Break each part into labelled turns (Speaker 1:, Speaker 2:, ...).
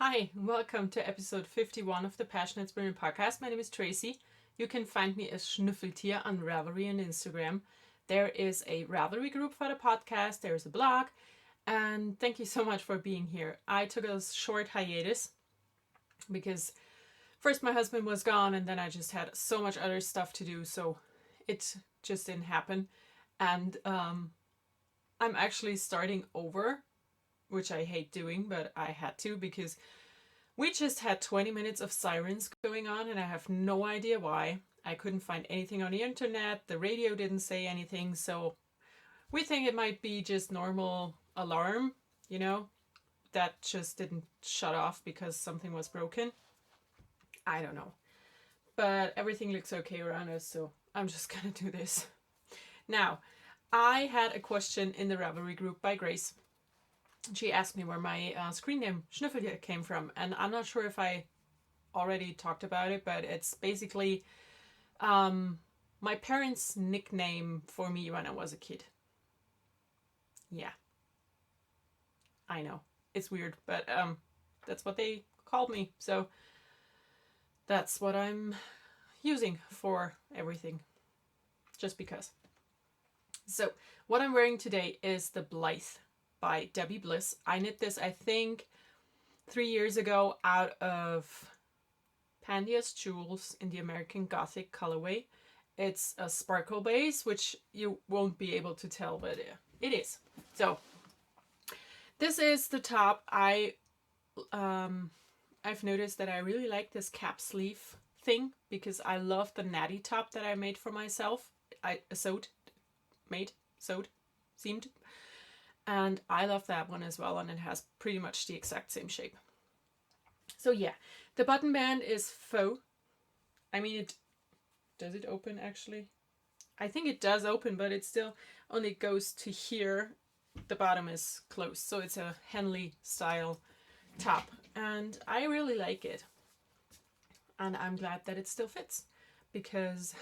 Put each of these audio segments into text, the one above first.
Speaker 1: Hi, welcome to episode 51 of the PassioKnit Sinner podcast. My name is Tracy. You can find me as Schnüffeltier on Ravelry and Instagram. There is a Ravelry group for the podcast, there is a blog, and thank you so much for being here. I took a short hiatus because first my husband was gone and then I just had so much other stuff to do, so it just didn't happen. And I'm actually starting over, which I hate doing, but I had to because we just had 20 minutes of sirens going on and I have no idea why. I couldn't find anything on the internet, the radio didn't say anything, so we think it might be just normal alarm, that just didn't shut off because something was broken. I don't know. But everything looks okay around us, so I'm just gonna do this. Now, I had a question in the Ravelry group by Grace. She asked me where my screen name Schnüffeltier came from, and I'm not sure if I already talked about it, but it's basically my parents' nickname for me when I was a kid. Yeah, I know, it's weird, but that's what they called me, so that's what I'm using for everything, just because. So what I'm wearing today is the Blythe by Debbie Bliss. I knit this, I think, 3 years ago out of Pandia's Jewels in the American Gothic colorway. It's a sparkle base, which you won't be able to tell, but it is. So this is the top. I've noticed that I really like this cap sleeve thing because I love the natty top that I made for myself. I seamed. And I love that one as well, and it has pretty much the exact same shape. So yeah, the button band is faux. I mean, does it open actually? I think it does open, but it still only goes to here. The bottom is closed, so it's a Henley style top, and I really like it. And I'm glad that it still fits, because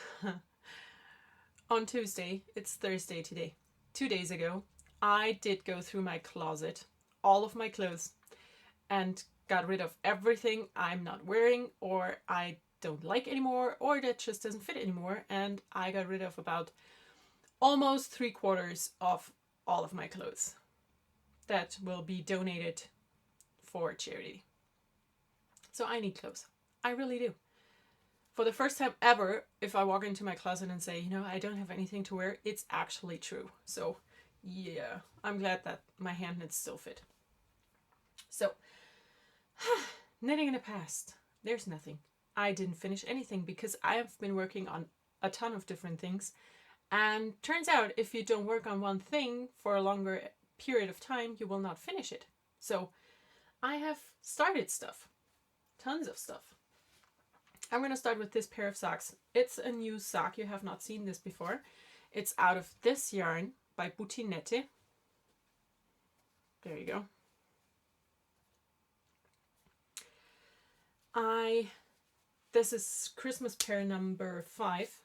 Speaker 1: on Tuesday, it's Thursday today, 2 days ago, I did go through my closet, all of my clothes, and got rid of everything I'm not wearing or I don't like anymore or that just doesn't fit anymore. And I got rid of about almost 3/4 of all of my clothes that will be donated for charity. So I need clothes. I really do. For the first time ever, if I walk into my closet and say, I don't have anything to wear, it's actually true. So yeah, I'm glad that my hand knits still fit. So, knitting in the past, there's nothing. I didn't finish anything because I've been working on a ton of different things. And turns out if you don't work on one thing for a longer period of time, you will not finish it. So I have started stuff. Tons of stuff. I'm going to start with this pair of socks. It's a new sock. You have not seen this before. It's out of this yarn by PassioKnit. There you go. This is Christmas pair number 5,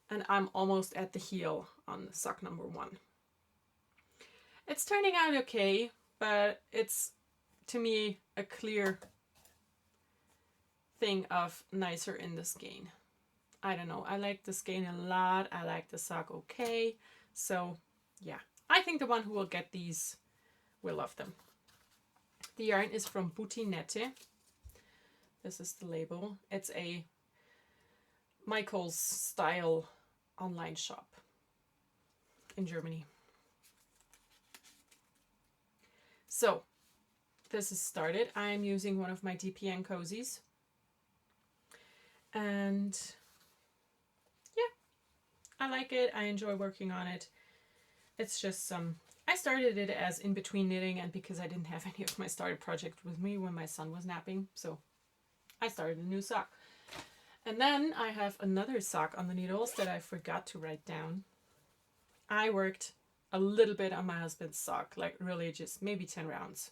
Speaker 1: and I'm almost at the heel on sock number 1. It's turning out okay, but it's, to me, a clear thing of nicer in the skein. I don't know, I like the skein a lot, I like the sock okay, so yeah. I think the one who will get these will love them. The yarn is from PassioKnit. This is the label. It's a Michael's style online shop in Germany. So this is started. I'm using one of my DPN cozies. And yeah, I like it. I enjoy working on it. It's just I started it as in between knitting, and because I didn't have any of my started project with me when my son was napping, so I started a new sock. And then I have another sock on the needles that I forgot to write down. I worked a little bit on my husband's sock, like really just maybe 10 rounds.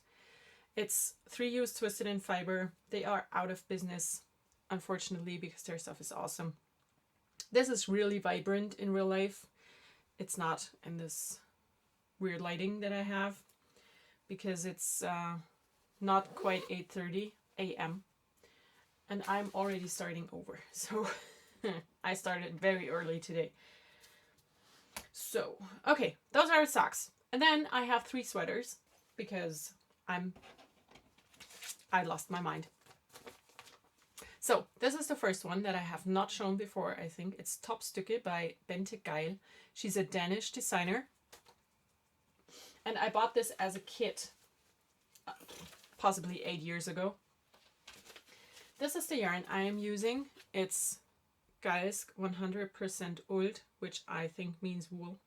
Speaker 1: It's 3U's twisted in fiber. They are out of business, unfortunately, because their stuff is awesome. This is really vibrant in real life. It's not in this weird lighting that I have, because it's not quite 8:30 a.m. and I'm already starting over. So I started very early today. So, okay, those are socks. And then I have 3 sweaters because I lost my mind. So, this is the first one that I have not shown before, I think. It's Topstykke by Bente Geil. She's a Danish designer. And I bought this as a kit, possibly 8 years ago. This is the yarn I am using. It's Geil's 100% old, which I think means wool.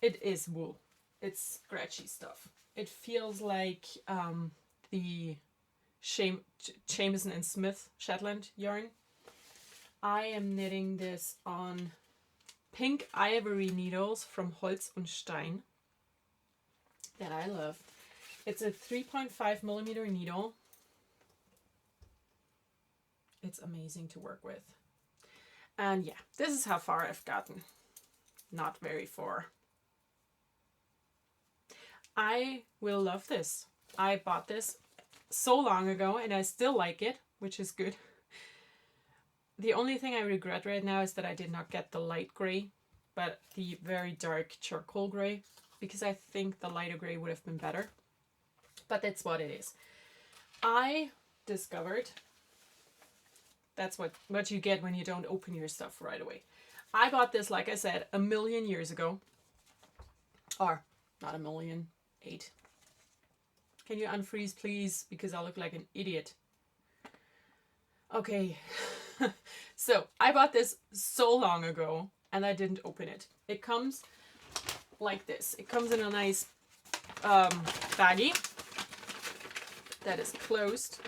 Speaker 1: It is wool. It's scratchy stuff. It feels like the Jameson and Smith Shetland yarn. I am knitting this on pink ivory needles from Holz und Stein that I love. It's a 3.5 millimeter needle. It's amazing to work with. And yeah, this is how far I've gotten. Not very far. I will love this. I bought this so long ago and I still like it, which is good. The only thing I regret right now is that I did not get the light gray, but the very dark charcoal gray, because I think the lighter gray would have been better. But that's what it is. I discovered that's what you get when you don't open your stuff right away. I bought this, like I said, 1,000,000 years ago. Or not 1,000,000, 8. Can you unfreeze, please? Because I look like an idiot. Okay. So I bought this so long ago and I didn't open it. It comes like this. It comes in a nice baggie that is closed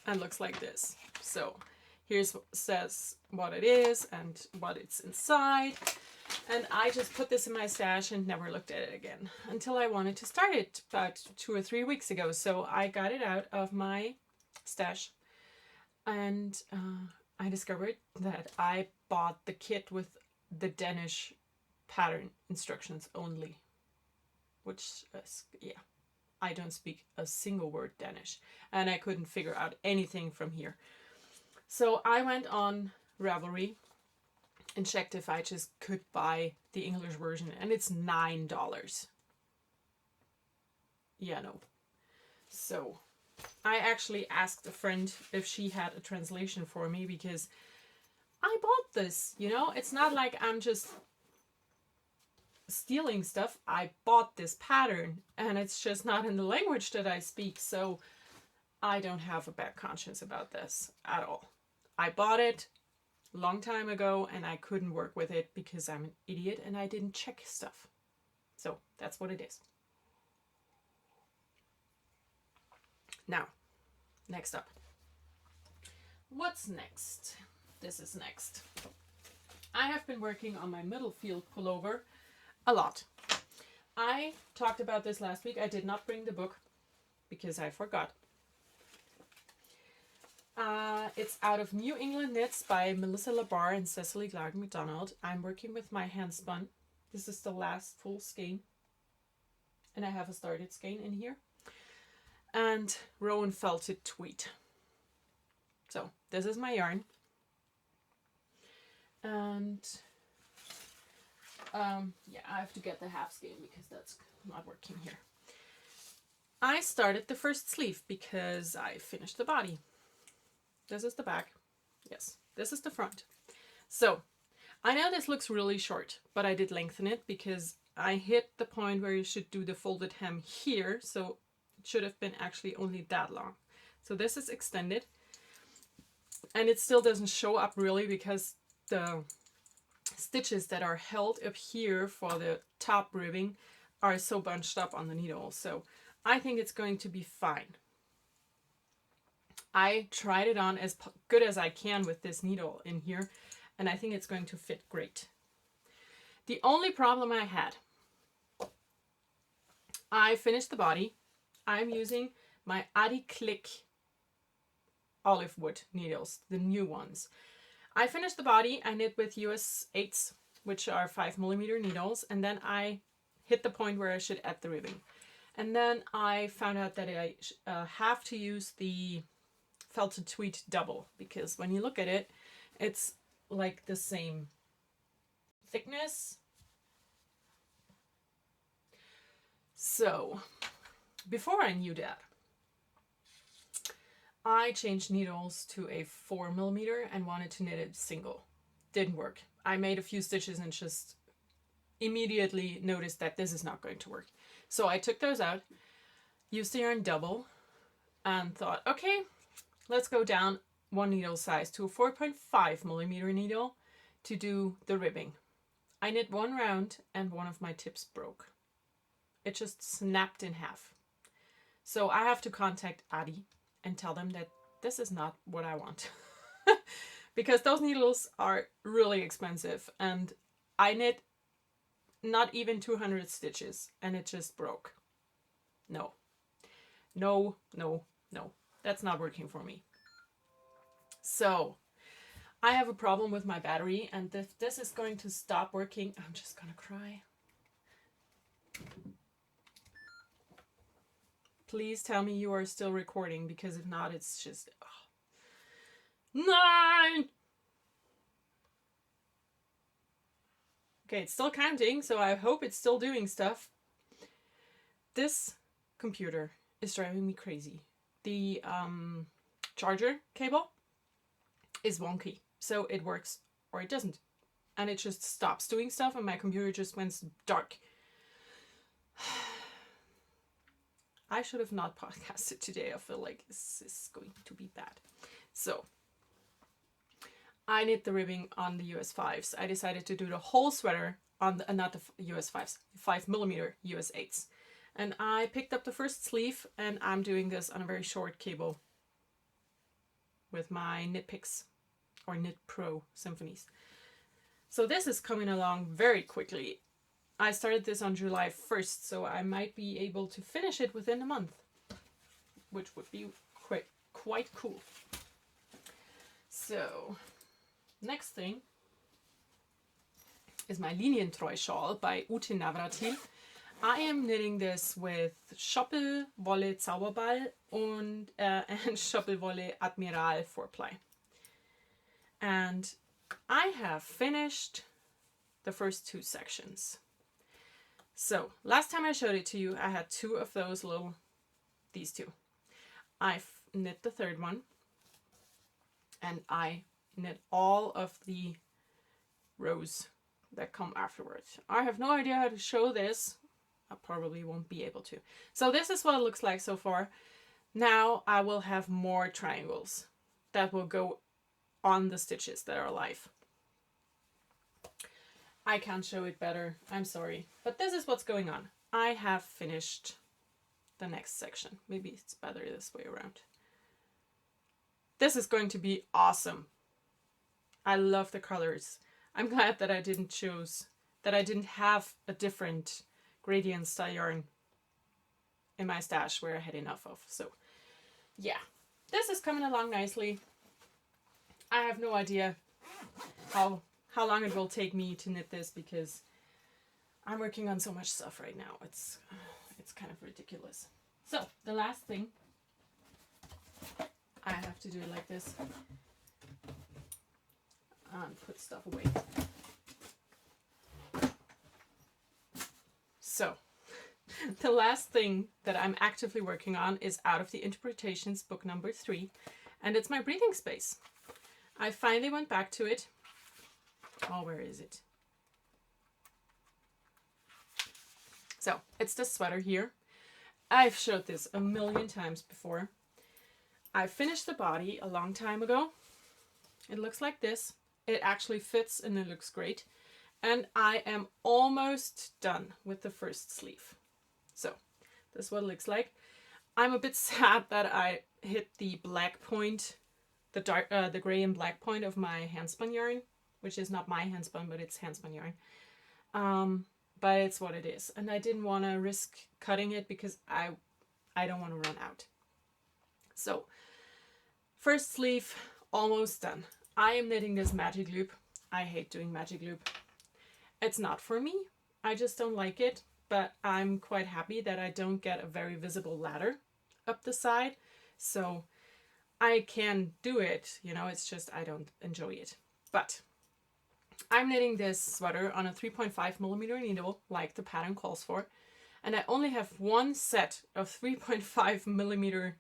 Speaker 1: and looks like this. So here's says what it is and what it's inside. And I just put this in my stash and never looked at it again until I wanted to start it about 2 or 3 weeks ago. So I got it out of my stash and I discovered that I bought the kit with the Danish pattern instructions only, which is, yeah, I don't speak a single word Danish and I couldn't figure out anything from here. So I went on Ravelry and checked if I just could buy the English version, and it's $9. Yeah, no. So I actually asked a friend if she had a translation for me because I bought this, you know? It's not like I'm just stealing stuff. I bought this pattern and it's just not in the language that I speak, so I don't have a bad conscience about this at all. I bought it a long time ago and I couldn't work with it because I'm an idiot and I didn't check stuff. So that's what it is. Now, next up. What's next? This is next. I have been working on my middle field pullover a lot. I talked about this last week. I did not bring the book because I forgot. It's out of New England Knits by Melissa Labar and Cecily Clark McDonald. I'm working with my hand spun. This is the last full skein. And I have a started skein in here. And Rowan felted tweed. So this is my yarn. And yeah, I have to get the half skein because that's not working here. I started the first sleeve because I finished the body. This is the back. Yes, this is the front. So I know this looks really short, but I did lengthen it because I hit the point where you should do the folded hem here. So it should have been actually only that long. So this is extended and it still doesn't show up really because the stitches that are held up here for the top ribbing are so bunched up on the needle. So I think it's going to be fine. I tried it on as good as I can with this needle in here, and I think it's going to fit great. The only problem I had, I finished the body. I'm using my Adi Click olive wood needles, the new ones. I finished the body. I knit with US 8s, which are 5mm needles, and then I hit the point where I should add the ribbing. And then I found out that I have to use the felted tweed double, because when you look at it, it's like the same thickness. So before I knew that, I changed needles to a 4mm and wanted to knit it single. Didn't work. I made a few stitches and just immediately noticed that this is not going to work. So I took those out, used the yarn double, and thought, okay, let's go down one needle size to a 4.5mm needle to do the ribbing. I knit one round and one of my tips broke. It just snapped in half. So I have to contact Adi and tell them that this is not what I want. Because those needles are really expensive, and I knit not even 200 stitches and it just broke. No. No, no, no. That's not working for me. So I have a problem with my battery, and if this is going to stop working, I'm just gonna cry. Please tell me you are still recording, because if not, it's just... Oh. 9! Okay, it's still counting, so I hope it's still doing stuff. This computer is driving me crazy. The charger cable is wonky, so it works or it doesn't. And it just stops doing stuff, and my computer just went dark. I should have not podcasted today. I feel like this is going to be bad. So I knit the ribbing on the US 5s. I decided to do the whole sweater on the, not the US 5s, 5mm US 8s. And I picked up the first sleeve, and I'm doing this on a very short cable with my Knit Picks or Knit Pro Symphonies. So this is coming along very quickly. I started this on July 1st, so I might be able to finish it within a month, which would be quite cool. So, next thing is my Linientreu shawl by Ute Navratil. I am knitting this with Schoppelwolle Zauberball and Schoppelwolle Admiral 4-ply. And I have finished the first two sections. So last time I showed it to you, I had two of those these two. I've knit the third one, and I knit all of the rows that come afterwards. I have no idea how to show this. I probably won't be able to. So this is what it looks like so far. Now I will have more triangles that will go on the stitches that are alive. I can't show it better, I'm sorry. But this is what's going on. I have finished the next section. Maybe it's better this way around. This is going to be awesome. I love the colors. I'm glad that I didn't have a different gradient style yarn in my stash where I had enough of. So yeah, this is coming along nicely. I have no idea how long it will take me to knit this, because I'm working on so much stuff right now. It's kind of ridiculous. So the last thing, I have to do it like this and put stuff away. So the last thing that I'm actively working on is Out of the Interpretations, book number 3, and it's my breathing space. I finally went back to it. Oh, where is it? So it's this sweater here. I've showed this a million times before. I finished the body a long time ago. It looks like this. It actually fits and it looks great. And I am almost done with the first sleeve. So this is what it looks like. I'm a bit sad that I hit the black point, the gray and black point of my handspun yarn, which is not my handspun, but it's handspun yarn. But it's what it is. And I didn't want to risk cutting it because I don't want to run out. So first sleeve, almost done. I am knitting this magic loop. I hate doing magic loop. It's not for me. I just don't like it. but I'm quite happy that I don't get a very visible ladder up the side. So I can do it, you know, it's just I don't enjoy it. But I'm knitting this sweater on a 3.5mm needle, like the pattern calls for. And I only have one set of 3.5mm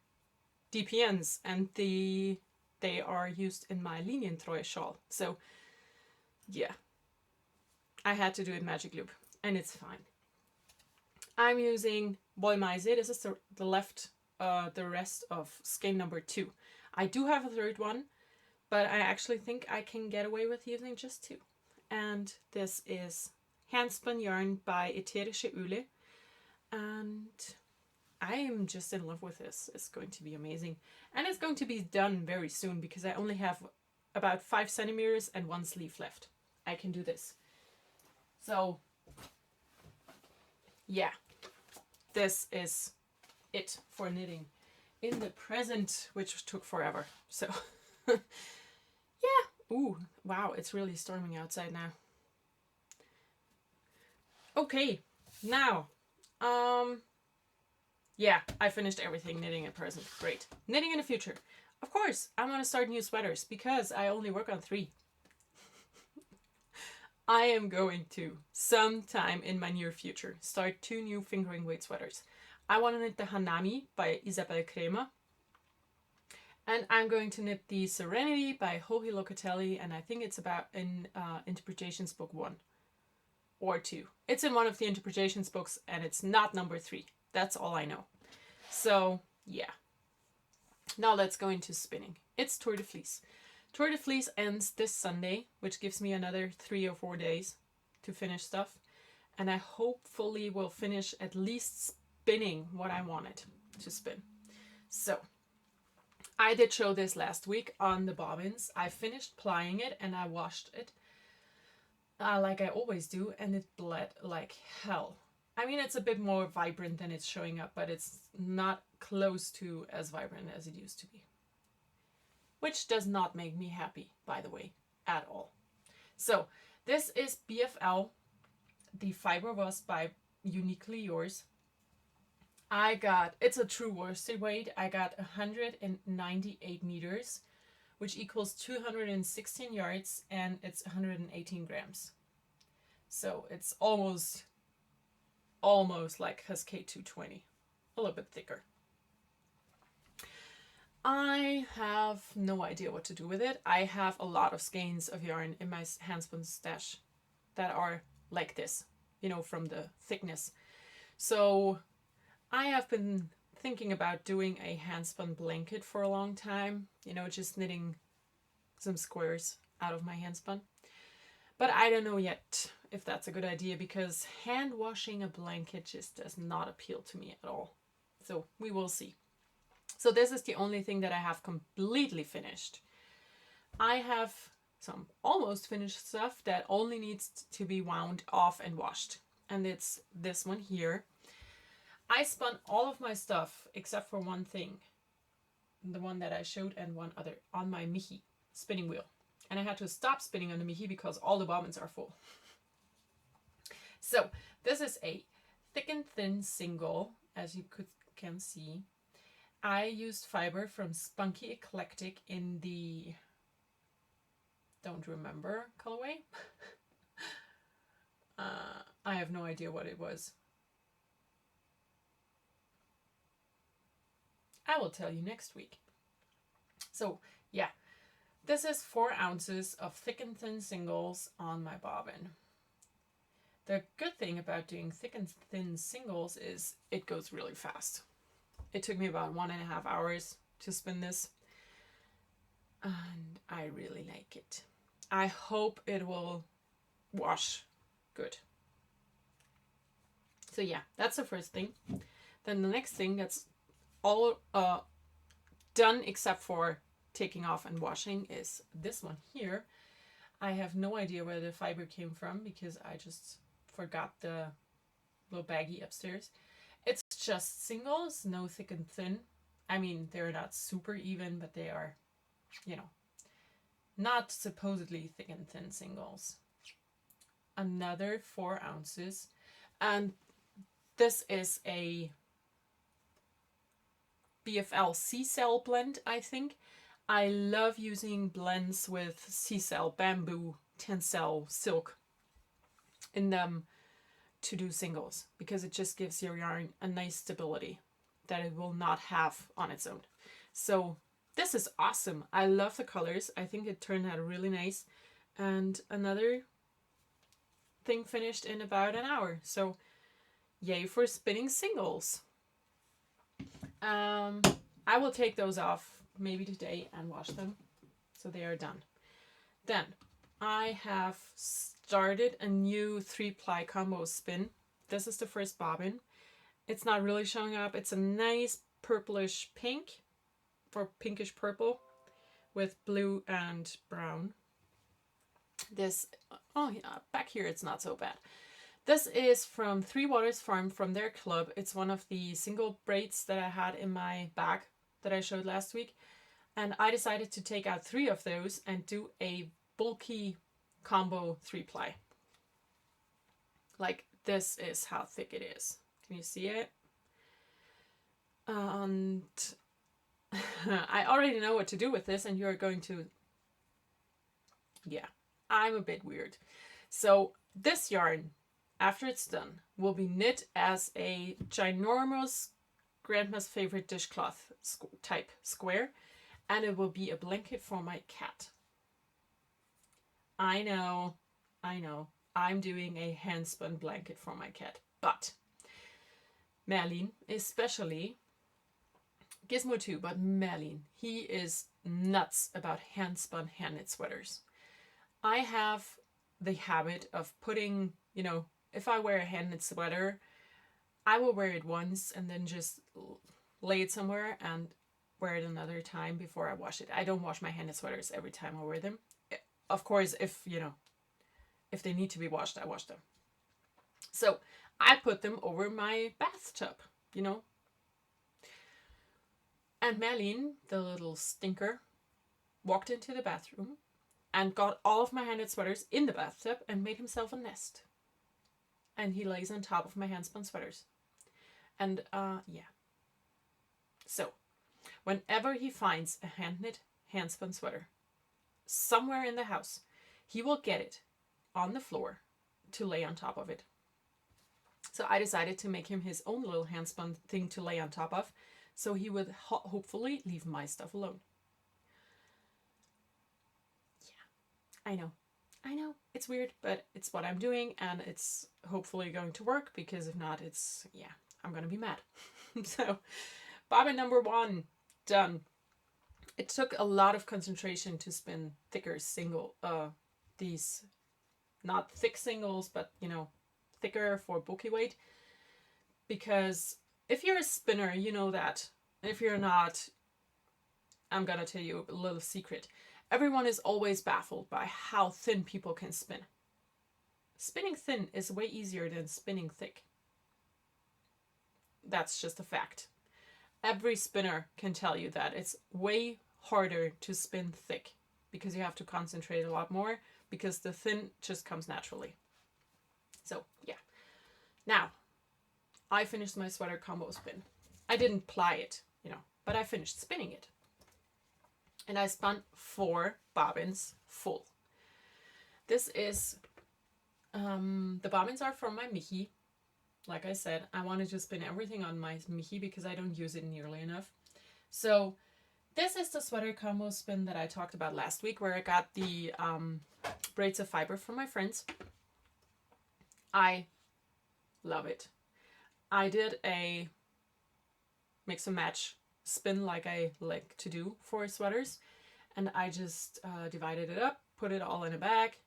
Speaker 1: DPNs, and they are used in my Linientreu shawl. So yeah, I had to do it magic loop, and it's fine. I'm using Wollmeise. This is the rest of skein number 2. I do have a third one, but I actually think I can get away with using just 2. And this is handspun yarn by Ätherische Öle, and I am just in love with this. It's going to be amazing, and it's going to be done very soon because I only have about 5 centimeters and 1 sleeve left. I can do this. So yeah, this is it for knitting in the present, which took forever. So yeah. Ooh, wow, it's really storming outside now. Okay, now yeah, I finished everything knitting at present. Great. Knitting in the future. Of course, I want to start new sweaters because I only work on 3. I am going to, sometime in my near future, start 2 new fingering weight sweaters. I want to knit the Hanami by Isabel Kremer. And I'm going to knit the Serenity by Joji Locatelli, and I think it's about in Interpretations book 1 or 2. It's in one of the Interpretations books, and it's not number 3. That's all I know. So yeah. Now let's go into spinning. It's Tour de Fleece. Tour de Fleece ends this Sunday, which gives me another 3 or 4 days to finish stuff. And I hopefully will finish at least spinning what I wanted to spin. So I did show this last week on the bobbins. I finished plying it and I washed it like I always do, and it bled like hell. I mean, it's a bit more vibrant than it's showing up, but it's not close to as vibrant as it used to be. Which does not make me happy, by the way, at all. So this is BFL. The fiber was by Uniquely Yours. It's a true worsted weight. I got 198 meters, which equals 216 yards, and it's 118 grams. So it's almost like Cascade 220, a little bit thicker. I have no idea what to do with it. I have a lot of skeins of yarn in my handspun stash that are like this, you know, from the thickness. So I have been thinking about doing a handspun blanket for a long time, you know, just knitting some squares out of my handspun. But I don't know yet if that's a good idea because hand washing a blanket just does not appeal to me at all. So we will see. So this is the only thing that I have completely finished. I have some almost finished stuff that only needs to be wound off and washed. And it's this one here. I spun all of my stuff except for one thing. The one that I showed and one other on my Michi spinning wheel. And I had to stop spinning on the Michi because all the bobbins are full. So this is a thick and thin single, as you can see. I used fiber from Spunky Eclectic in the don't remember colorway. I have no idea what it was. I will tell you next week. So yeah, this is 4 ounces of thick and thin singles on my bobbin. The good thing about doing thick and thin singles is it goes really fast. It took me about 1.5 hours to spin this, and I really like it. I hope it will wash good. So yeah, that's the first thing. Then the next thing that's all done except for taking off and washing is this one here. I have no idea where the fiber came from because I just forgot the little baggie upstairs. It's just singles, no thick and thin. I mean, they're not super even, but they are, you know, not supposedly thick and thin singles. Another 4 ounces. And This is a BFL C-cell blend, I think. I love using blends with C-cell, bamboo, tencel, silk in them to do singles, because it just gives your yarn a nice stability that it will not have on its own. So this is awesome. I love the colors. I think it turned out really nice. And another thing finished in about an hour. So yay for spinning singles. I will take those off maybe today and wash them, so they are done. Then I have started a new 3-ply combo spin. This is the first bobbin. It's not really showing up. It's a nice purplish pink, or pinkish purple, with blue and brown. This, oh yeah, back here it's not so bad. This is from Three Waters Farm, from their club. It's one of the single braids that I had in my bag that I showed last week. And I decided to take out 3 of those and do a bulky combo 3-ply. Like, this is how thick it is. Can you see it? And I already know what to do with this, and you're going to... Yeah, I'm a bit weird. So this yarn, after it's done, will be knit as a ginormous Grandma's favorite dishcloth type square, and it will be a blanket for my cat. I know, I'm doing a hand-spun blanket for my cat, but Merlin, especially, Gizmo too, but Merlin, he is nuts about hand-spun, hand-knit sweaters. I have the habit of putting, if I wear a hand-knit sweater, I will wear it once and then just lay it somewhere and wear it another time before I wash it. I don't wash my hand-knit sweaters every time I wear them. Of course, if they need to be washed, I wash them. So I put them over my bathtub, And Merlin, the little stinker, walked into the bathroom and got all of my hand-knit sweaters in the bathtub and made himself a nest. And he lays on top of my hand-spun sweaters. And yeah. So, whenever he finds a hand-knit, hand-spun sweater somewhere in the house, he will get it on the floor to lay on top of it. So I decided to make him his own little hand-spun thing to lay on top of, so he would hopefully leave my stuff alone. Yeah, I know, it's weird, but it's what I'm doing, and it's hopefully going to work, because if not, I'm gonna be mad. So, bobbin number 1, done. It took a lot of concentration to spin thicker these, not thick singles, but thicker for bulky weight, because if you're a spinner, you know that. If you're not, I'm gonna tell you a little secret. Everyone is always baffled by how thin people can spin. Spinning thin is way easier than spinning thick. That's just a fact. Every spinner can tell you that it's way harder to spin thick, because you have to concentrate a lot more, because the thin just comes naturally. So yeah. Now, I finished my sweater combo spin. I didn't ply it, but I finished spinning it. And I spun 4 bobbins full. This is, the bobbins are from my Michi. Like I said, I wanted to spin everything on my Michi because I don't use it nearly enough. So this is the sweater combo spin that I talked about last week, where I got the braids of fiber from my friends. I love it. I did a mix and match spin like I like to do for sweaters, and I just divided it up, put it all in a bag,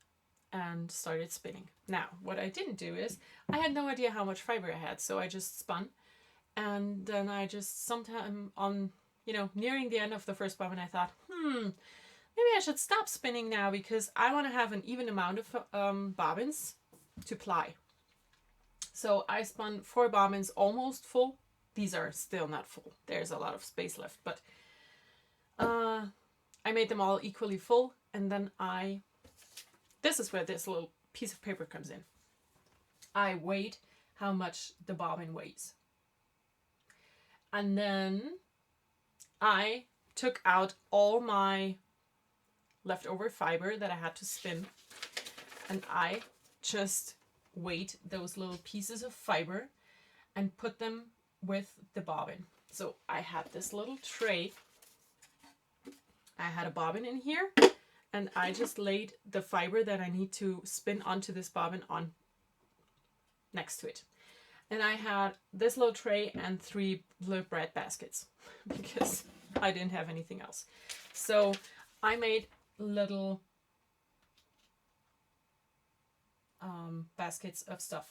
Speaker 1: and started spinning. Now, what I didn't do is, I had no idea how much fiber I had, so I just spun, and then I just sometime on, nearing the end of the first bobbin, I thought, maybe I should stop spinning now, because I want to have an even amount of bobbins to ply. So I spun 4 bobbins almost full. These are still not full. There's a lot of space left, but I made them all equally full, and then this is where this little piece of paper comes in. I weighed how much the bobbin weighs. And then I took out all my leftover fiber that I had to spin, and I just weighed those little pieces of fiber and put them with the bobbin. So I had this little tray. I had a bobbin in here, and I just laid the fiber that I need to spin onto this bobbin on next to it. And I had this little tray and 3 little bread baskets because I didn't have anything else. So I made little baskets of stuff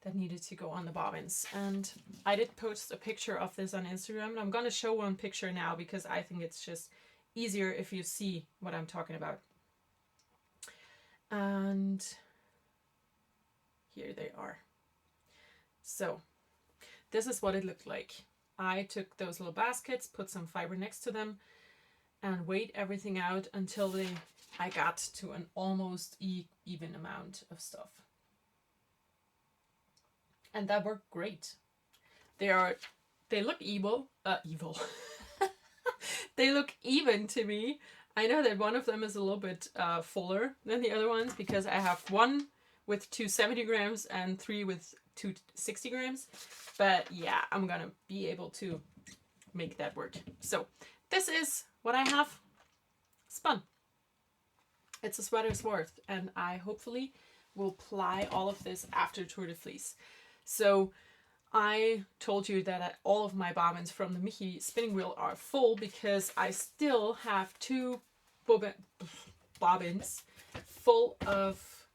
Speaker 1: that needed to go on the bobbins. And I did post a picture of this on Instagram, and I'm going to show one picture now because I think it's just easier if you see what I'm talking about. And here they are. So this is what it looked like. I took those little baskets, put some fiber next to them, and weighed everything out until I got to an almost even amount of stuff. And that worked great. They look evil. They look even to me. I know that one of them is a little bit fuller than the other ones because I have one with 270 grams and 3 with 260 grams. But yeah, I'm gonna be able to make that work. So this is what I have spun. It's a sweater's worth, and I hopefully will ply all of this after Tour de Fleece. So I told you that all of my bobbins from the Michi spinning wheel are full because I still have 2 bobbins full of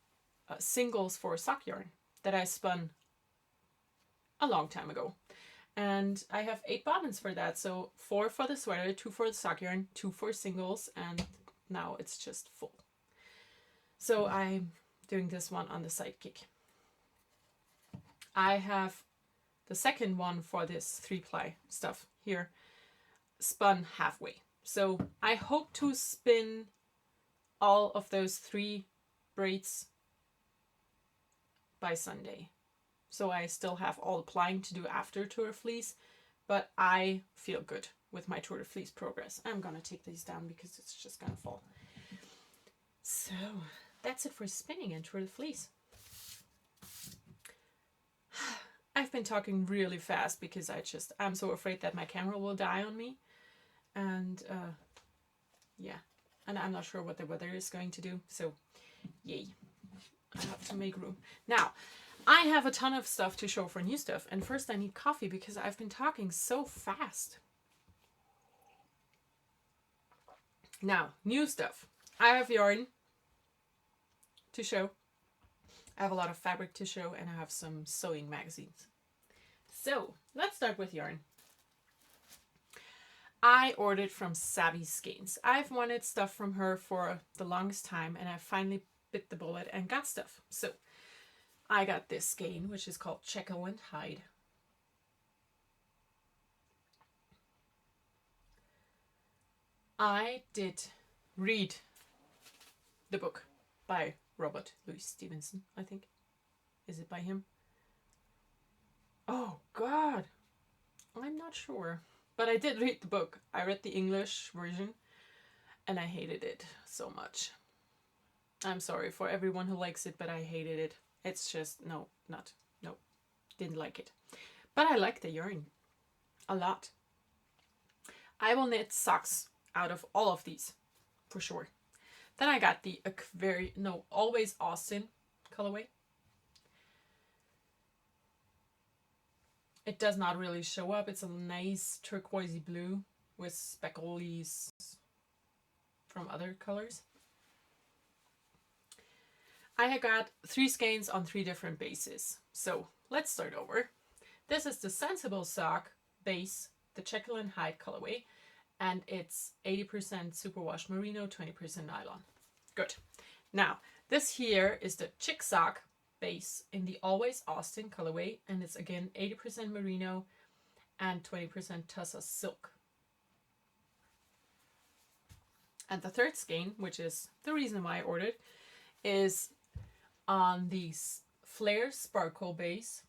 Speaker 1: singles for sock yarn that I spun a long time ago. And I have 8 bobbins for that. So 4 for the sweater, 2 for the sock yarn, 2 for singles, and now it's just full. So I'm doing this one on the Sidekick. I have the second one for this 3-ply stuff here spun halfway. So I hope to spin all of those 3 braids by Sunday. So I still have all the plying to do after Tour de Fleece, but I feel good with my Tour de Fleece progress. I'm gonna take these down because it's just gonna fall. So that's it for spinning and Tour de Fleece. I've been talking really fast because I'm so afraid that my camera will die on me. And yeah, and I'm not sure what the weather is going to do. So yay, I have to make room. Now, I have a ton of stuff to show for new stuff. And first I need coffee because I've been talking so fast. Now, new stuff. I have yarn to show. I have a lot of fabric to show, and I have some sewing magazines. So let's start with yarn. I ordered from Savvy Skeins. I've wanted stuff from her for the longest time, and I finally bit the bullet and got stuff. So I got this skein, which is called Jekyll and Hyde. I did read the book by Robert Louis Stevenson, I think. Is it by him? Oh, God. I'm not sure. But I did read the book. I read the English version, and I hated it so much. I'm sorry for everyone who likes it, but I hated it. It's just, no, didn't like it. But I like the yarn a lot. I will knit socks out of all of these, for sure. Then I got the Always Austin colorway. It does not really show up. It's a nice turquoisey blue with speckles from other colors. I have got 3 skeins on 3 different bases. So let's start over. This is the Sensible Sock base, the Jekyll and Hyde colorway, and it's 80% superwash merino, 20% nylon. Good. Now, this here is the Chick Sock base in the Always Austin colorway, and it's again 80% merino and 20% Tussa silk. And the third skein, which is the reason why I ordered, is on the Flare Sparkle base,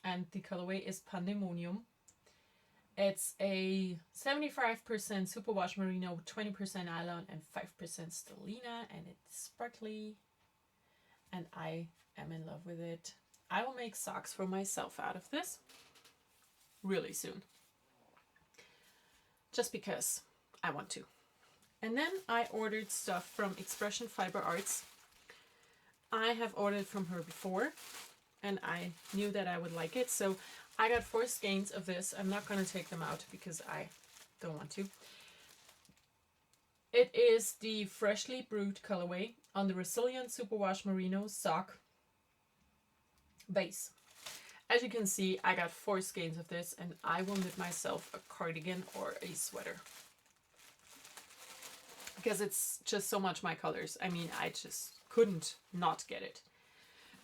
Speaker 1: and the colorway is Pandemonium. It's a 75% superwash merino, 20% nylon, and 5% stellina, and it's sparkly, and I am in love with it. I will make socks for myself out of this really soon, just because I want to. And then I ordered stuff from Expression Fiber Arts. I have ordered from her before, and I knew that I would like it, so I got 4 skeins of this. I'm not going to take them out because I don't want to. It is the Freshly Brewed colorway on the Resilient Superwash Merino sock base. As you can see, I got 4 skeins of this, and I will knit myself a cardigan or a sweater. Because it's just so much my colors. I mean, I just couldn't not get it.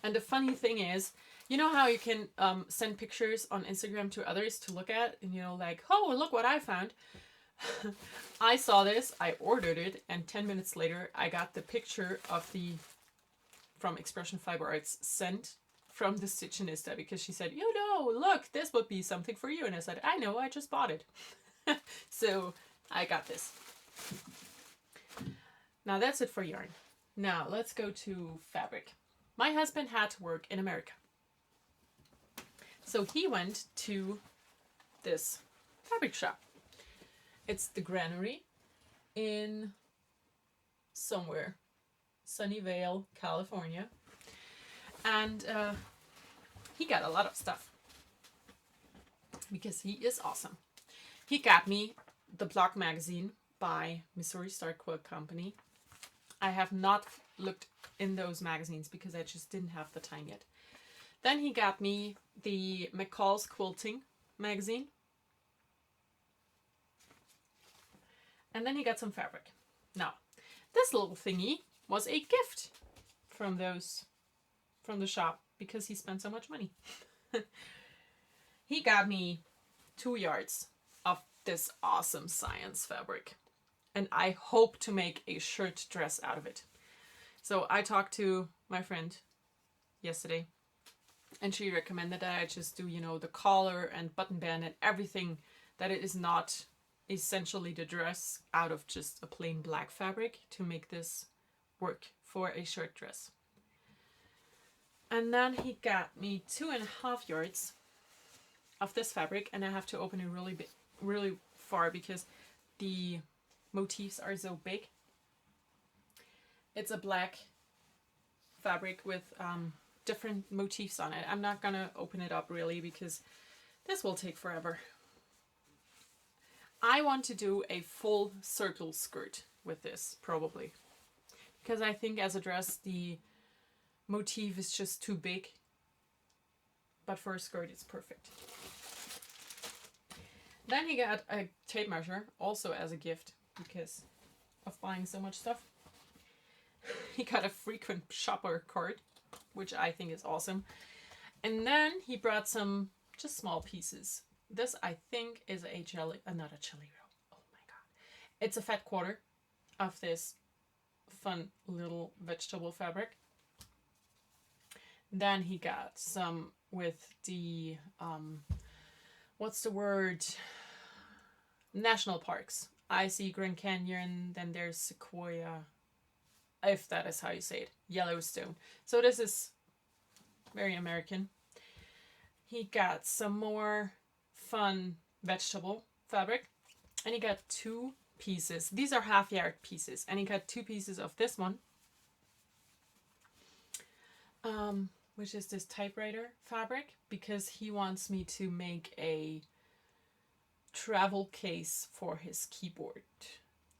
Speaker 1: And the funny thing is, you know how you can send pictures on Instagram to others to look at, and you know, like, oh, look what I found. I saw this, I ordered it, and 10 minutes later, I got the picture of from Expression Fiber Arts sent from the Stitchinista, because she said, you know, look, this would be something for you. And I said, I know, I just bought it. So I got this. Now that's it for yarn. Now let's go to fabric. My husband had to work in America. So he went to this fabric shop. It's the Granary in somewhere, Sunnyvale, California. And he got a lot of stuff because he is awesome. He got me the blog magazine by Missouri Star Quilt Company. I have not looked in those magazines because I just didn't have the time yet. Then he got me the McCall's Quilting magazine. And then he got some fabric. Now, this little thingy was a gift from the shop because he spent so much money. He got me 2 yards of this awesome science fabric. And I hope to make a shirt dress out of it. So I talked to my friend yesterday, and she recommended that I just do, you know, the collar and button band and everything, that it is not essentially the dress out of just a plain black fabric to make this work for a shirt dress. And then he got me 2.5 yards of this fabric, and I have to open it really far because the motifs are so big. It's a black fabric with different motifs on it. I'm not gonna open it up really because this will take forever. I want to do a full circle skirt with this, probably, because I think as a dress the motif is just too big, but for a skirt it's perfect. Then he got a tape measure also as a gift because of buying so much stuff. He got a frequent shopper card, which I think is awesome. And then he brought some just small pieces. This I think is a jelly, not a jelly roll. Oh my god. It's a fat quarter of this fun little vegetable fabric. Then he got some with the, what's the word? National parks. I see Grand Canyon, then there's Sequoia, if that is how you say it, Yellowstone. So this is very American. He got some more fun vegetable fabric, and he got 2 pieces. These are half-yard pieces, and he got 2 pieces of this one, which is this typewriter fabric, because he wants me to make a travel case for his keyboard,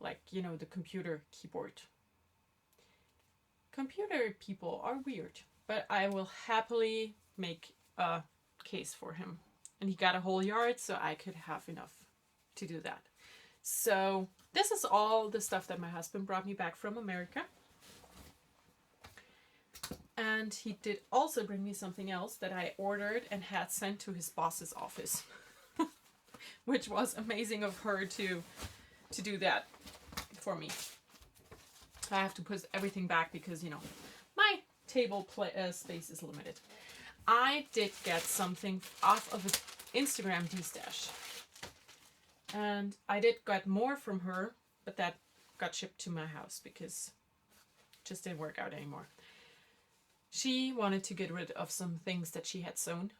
Speaker 1: like, you know, the computer keyboard. Computer people are weird, but I will happily make a case for him. And he got a whole yard, so I could have enough to do that. So this is all the stuff that my husband brought me back from America. And he did also bring me something else that I ordered and had sent to his boss's office. Which was amazing of her to do that for me. I have to put everything back because, you know, my table space is limited. I did get something off of an Instagram D-stash. And I did get more from her, but that got shipped to my house because it just didn't work out anymore. She wanted to get rid of some things that she had sewn.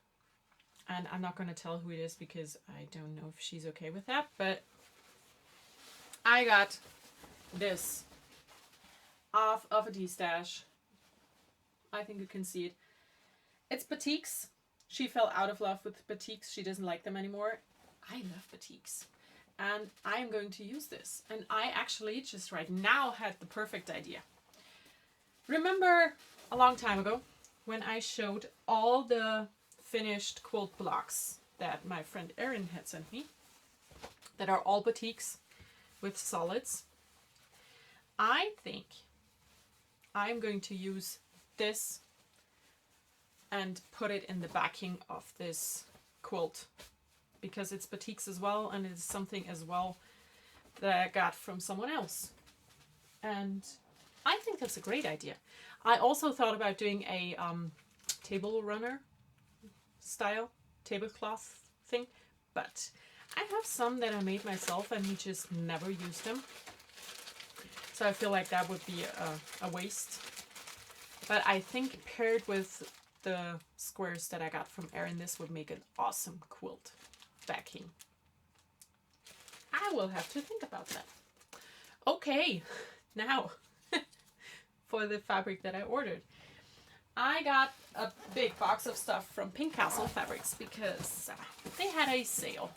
Speaker 1: And I'm not going to tell who it is because I don't know if she's okay with that. But I got this off of a D-stash. I think you can see it. It's batiks. She fell out of love with batiks. She doesn't like them anymore. I love batiks. And I'm going to use this. And I actually just right now had the perfect idea. Remember a long time ago when I showed all the finished quilt blocks that my friend Erin had sent me that are all batiks with solids? I think I'm going to use this and put it in the backing of this quilt because it's batiks as well, and it's something as well that I got from someone else. And I think that's a great idea. I also thought about doing a table runner style tablecloth thing, but I have some that I made myself and we just never used them. So I feel like that would be a waste. But I think paired with the squares that I got from Erin, this would make an awesome quilt backing. I will have to think about that. Okay, now for the fabric that I ordered. I got a big box of stuff from Pink Castle Fabrics because they had a sale.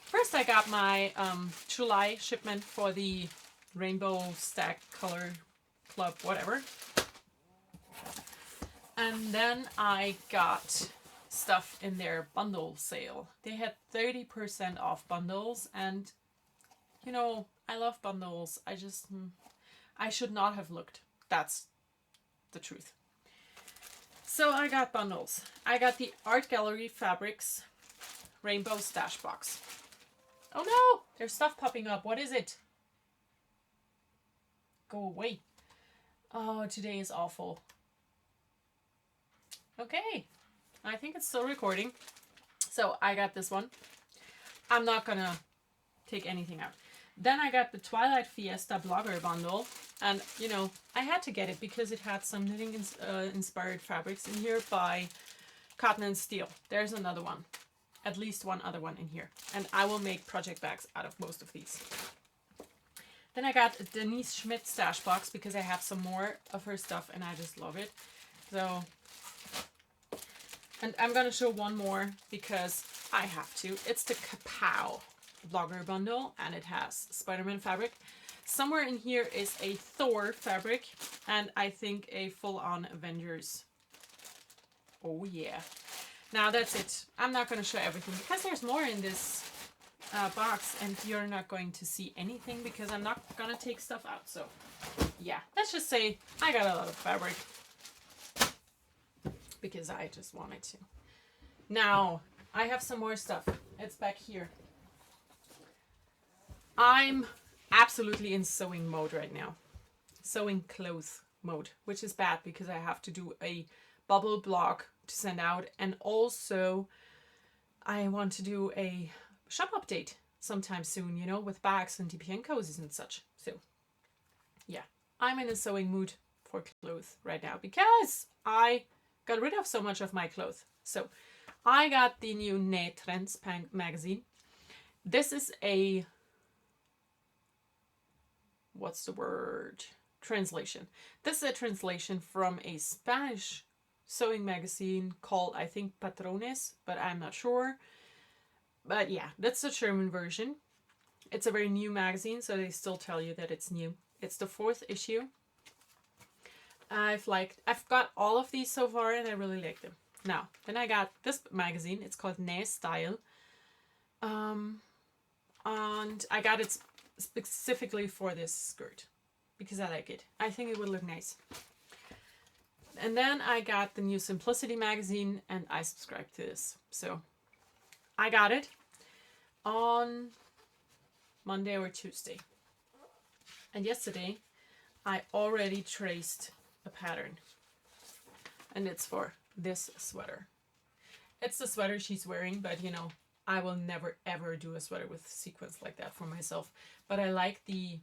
Speaker 1: First I got my July shipment for the Rainbow Stack Color Club, whatever. And then I got stuff in their bundle sale. They had 30% off bundles, and you know, I love bundles. I should not have looked. That's the truth. So I got bundles. I got the Art Gallery Fabrics Rainbow Stash Box. Oh no! There's stuff popping up. What is it? Go away. Oh, today is awful. Okay. I think it's still recording. So I got this one. I'm not gonna take anything out. Then I got the Twilight Fiesta Blogger Bundle. And, you know, I had to get it because it had some knitting inspired fabrics in here by Cotton and Steel. There's another one. At least one other one in here. And I will make project bags out of most of these. Then I got a Denise Schmidt stash box because I have some more of her stuff and I just love it. So, and I'm going to show one more because I have to. It's the Kapow Blogger Bundle and it has Spider-Man fabric. Somewhere in here is a Thor fabric and I think a full-on Avengers. Oh yeah. Now that's it. I'm not going to show everything because there's more in this box and you're not going to see anything because I'm not going to take stuff out. So yeah, let's just say I got a lot of fabric because I just wanted to. Now I have some more stuff. It's back here. I'm absolutely in sewing mode right now. Sewing clothes mode, which is bad because I have to do a bubble blog to send out, and also I want to do a shop update sometime soon, you know, with bags and DPN cozies and such. So yeah, I'm in a sewing mood for clothes right now because I got rid of so much of my clothes. So I got the new Näh Trends magazine. This is a, what's the word? Translation. This is a translation from a Spanish sewing magazine called, I think, Patrones, but I'm not sure. But yeah, that's the German version. It's a very new magazine, so they still tell you that it's new. It's the 4th issue. I've got all of these so far and I really like them. Now, then I got this magazine. It's called Näh Style. And I got it specifically for this skirt because I like it. I think it would look nice. And then I got the new Simplicity magazine and I subscribed to this. So I got it on Monday or Tuesday. And yesterday I already traced a pattern. And it's for this sweater. It's the sweater she's wearing, but you know, I will never ever do a sweater with sequins like that for myself. But I like the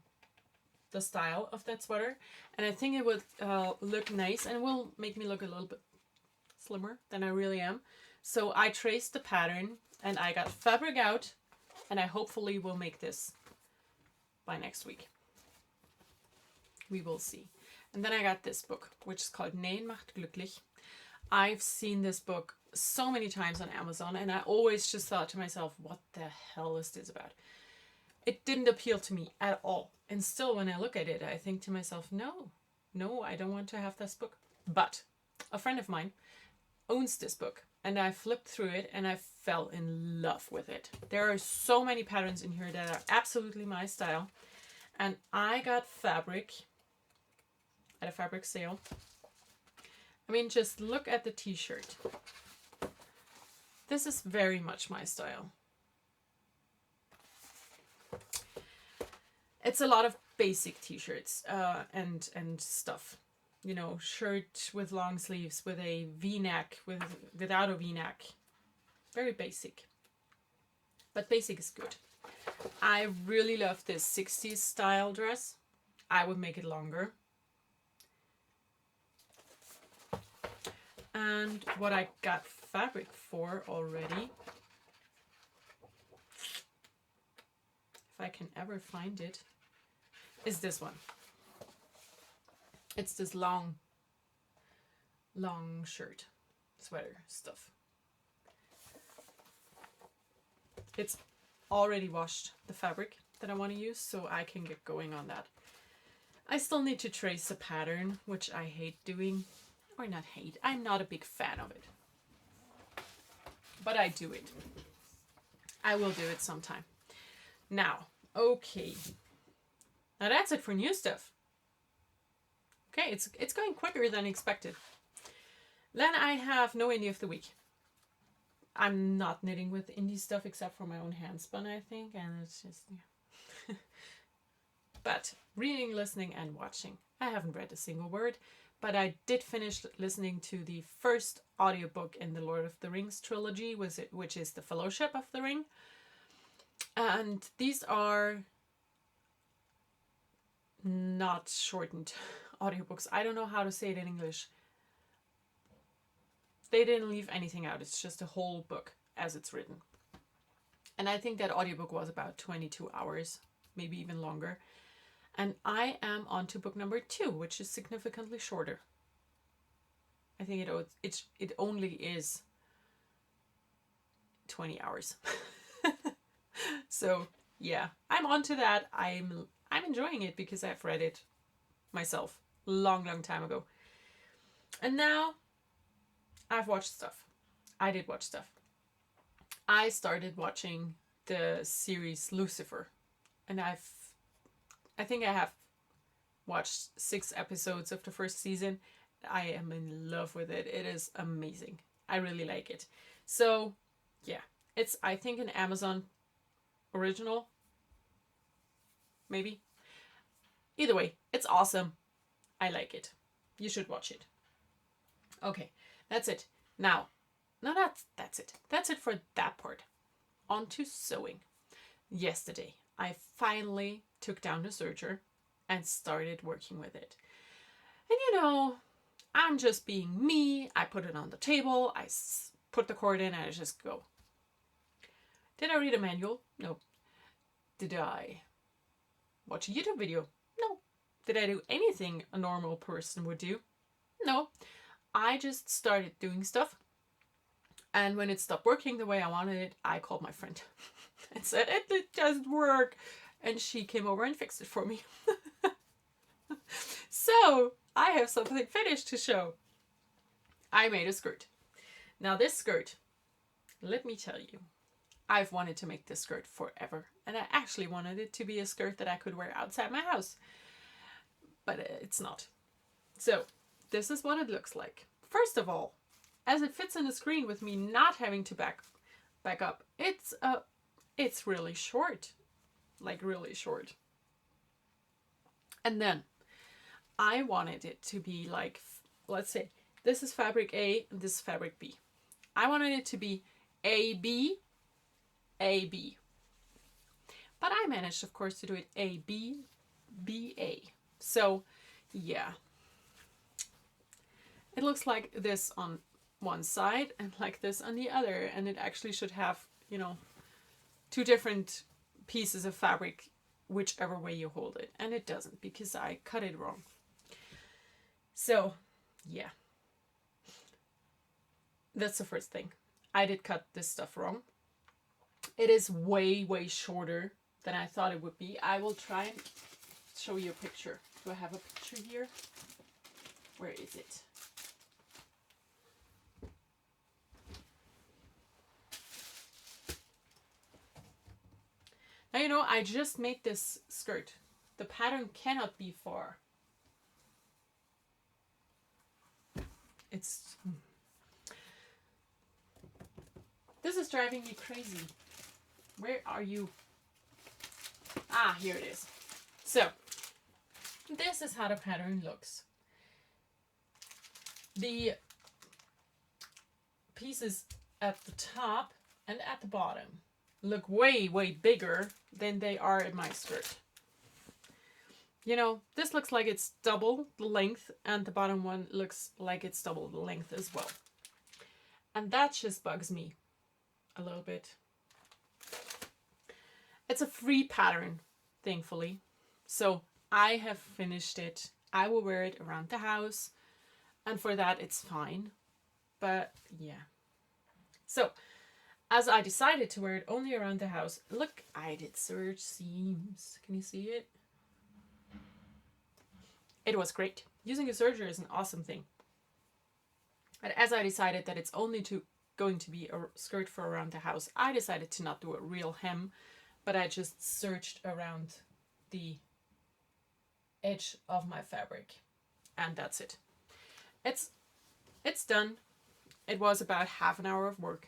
Speaker 1: style of that sweater, and I think it would look nice, and it will make me look a little bit slimmer than I really am. So I traced the pattern, and I got fabric out, and I hopefully will make this by next week. We will see. And then I got this book, which is called Nähen macht glücklich. I've seen this book so many times on Amazon, and I always just thought to myself, what the hell is this about? It didn't appeal to me at all. And still, when I look at it, I think to myself, no, I don't want to have this book. But a friend of mine owns this book, and I flipped through it, and I fell in love with it. There are so many patterns in here that are absolutely my style. And I got fabric at a fabric sale. I mean, just look at the t-shirt. This is very much my style. It's a lot of basic t-shirts and stuff. You know, shirt with long sleeves, with a v-neck, without a v-neck. Very basic. But basic is good. I really love this 60s style dress. I would make it longer. And what I got fabric for already, if I can ever find it, is this one. It's this long shirt, sweater stuff. It's already washed, the fabric that I want to use, so I can get going on that. I still need to trace a pattern, which I hate doing. Or not hate, I'm not a big fan of it. But I do it. I will do it sometime. Now, okay. Now that's it for new stuff. Okay, it's going quicker than expected. Then I have no indie of the week. I'm not knitting with indie stuff except for my own hand spun, I think, and it's just, yeah. But reading, listening, and watching. I haven't read a single word. But I did finish listening to the first audiobook in the Lord of the Rings trilogy, which is The Fellowship of the Ring. And these are not shortened audiobooks. I don't know how to say it in English. They didn't leave anything out. It's just a whole book as it's written. And I think that audiobook was about 22 hours, maybe even longer. And I am on to book number 2, which is significantly shorter. I think it only is 20 hours. So yeah, I'm on to that. I'm enjoying it because I've read it myself long time ago. And now I've watched stuff. I did watch stuff. I started watching the series Lucifer, and I think I have watched 6 episodes of the first season. I am in love with it. It is amazing. I really like it. So yeah, it's, I think, an Amazon original. Maybe. Either way, it's awesome. I like it. You should watch it. Okay, that's it. Now, that's it. That's it for that part. On to sewing. Yesterday, I finally took down the serger and started working with it. And you know, I'm just being me. I put it on the table. I put the cord in and I just go. Did I read a manual? No. Did I watch a YouTube video? No. Did I do anything a normal person would do? No. I just started doing stuff. And when it stopped working the way I wanted it, I called my friend and said, it doesn't work. And she came over and fixed it for me. So I have something finished to show. I made a skirt. Now this skirt, let me tell you, I've wanted to make this skirt forever. And I actually wanted it to be a skirt that I could wear outside my house. But it's not. So this is what it looks like. First of all, as it fits in the screen with me not having to back up, it's really short. Like really short. And then I wanted it to be like, let's say, This is fabric A, and this is fabric B. I wanted it to be AB, AB. But I managed, of course, to do it AB, BA. So, yeah. It looks like this on one side and like this on the other. And it actually should have, you know, two different pieces of fabric, whichever way you hold it. And it doesn't because I cut it wrong. So, yeah. That's the first thing. I did cut this stuff wrong. It is way, way shorter than I thought it would be. I will try and show you a picture. Do I have a picture here? Where is it? Now, you know, I just made this skirt. The pattern cannot be far. This is driving me crazy. Where are you? Ah, here it is. So, this is how the pattern looks. The pieces at the top and at the bottom look way, way bigger than they are in my skirt. You know, this looks like it's double the length, and the bottom one looks like it's double the length as well. And that just bugs me a little bit. It's a free pattern, thankfully. So I have finished it. I will wear it around the house, and for that it's fine. But yeah. So as I decided to wear it only around the house, look, I did serge seams. Can you see it? It was great. Using a serger is an awesome thing. And as I decided that it's only going to be a skirt for around the house, I decided to not do a real hem, but I just serged around the edge of my fabric. And that's it. It's done. It was about half an hour of work,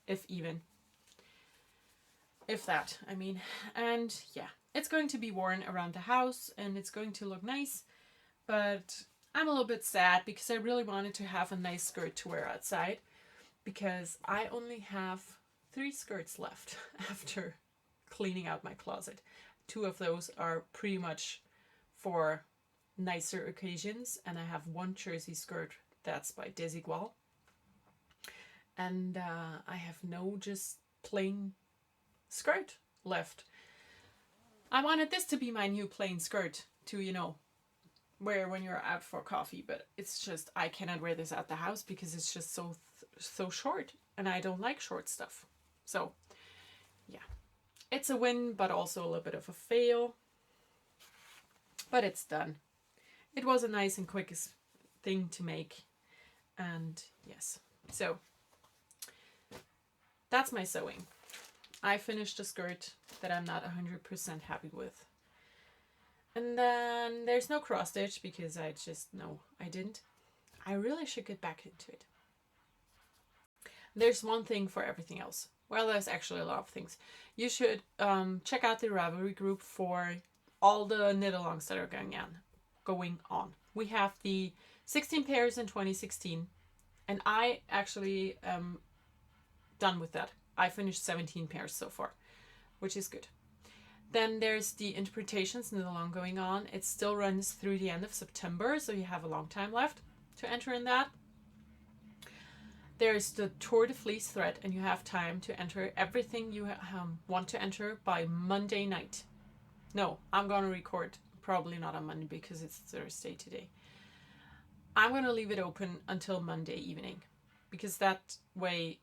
Speaker 1: if even. If that, I mean. And yeah, it's going to be worn around the house and it's going to look nice. But I'm a little bit sad because I really wanted to have a nice skirt to wear outside, because I only have 3 skirts left after cleaning out my closet. 2 of those are pretty much for nicer occasions, and I have 1 jersey skirt that's by Desigual. And I have no just plain skirt left. I wanted this to be my new plain skirt to, you know, wear when you're out for coffee, but it's just, I cannot wear this out the house because it's just so short, and I don't like short stuff. So yeah, it's a win, but also a little bit of a fail, but it's done. It was a nice and quick thing to make, and yes, so that's my sewing. I finished a skirt that I'm not 100% happy with. And then there's no cross stitch because I just, no, I didn't. I really should get back into it. There's one thing for everything else. Well, there's actually a lot of things. You should check out the Ravelry group for all the knit-alongs that are going on. We have the 16 pairs in 2016, and I actually am done with that. I finished 17 pairs so far, which is good. Then there's the Interpretations knit-along going on. It still runs through the end of September, so you have a long time left to enter in that. There's the Tour de Fleece thread, and you have time to enter everything you want to enter by Monday night. No, I'm going to record probably not on Monday because it's Thursday today. I'm going to leave it open until Monday evening, because that way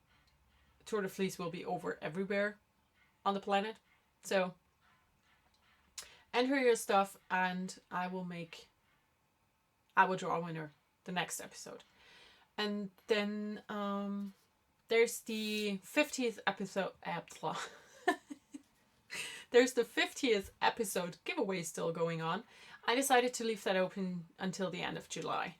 Speaker 1: Tour de Fleece will be over everywhere on the planet. So enter your stuff, and I will draw a winner the next episode. And then there's the 50th episode. There's the 50th episode giveaway still going on. I decided to leave that open until the end of July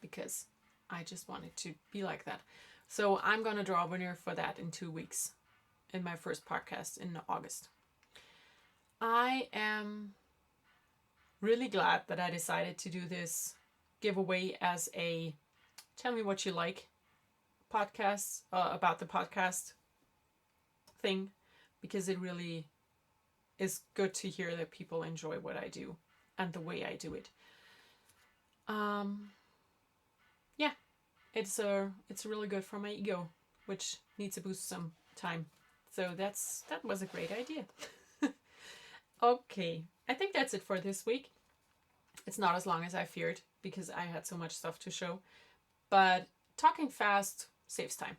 Speaker 1: because I just wanted to be like that. So I'm going to draw a winner for that in 2 weeks in my first podcast in August. I am really glad that I decided to do this giveaway as a tell me what you like podcast about the podcast thing, because it really is good to hear that people enjoy what I do and the way I do it. Yeah, it's really good for my ego, which needs to boost some time. So that was a great idea. Okay, I think that's it for this week. It's not as long as I feared because I had so much stuff to show, but talking fast saves time.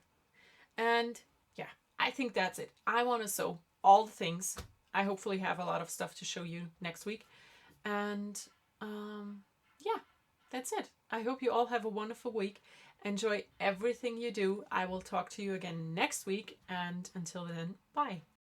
Speaker 1: And yeah, I think that's it. I want to sew all the things. I hopefully have a lot of stuff to show you next week. And yeah, that's it. I hope you all have a wonderful week. Enjoy everything you do. I will talk to you again next week. And until then, bye.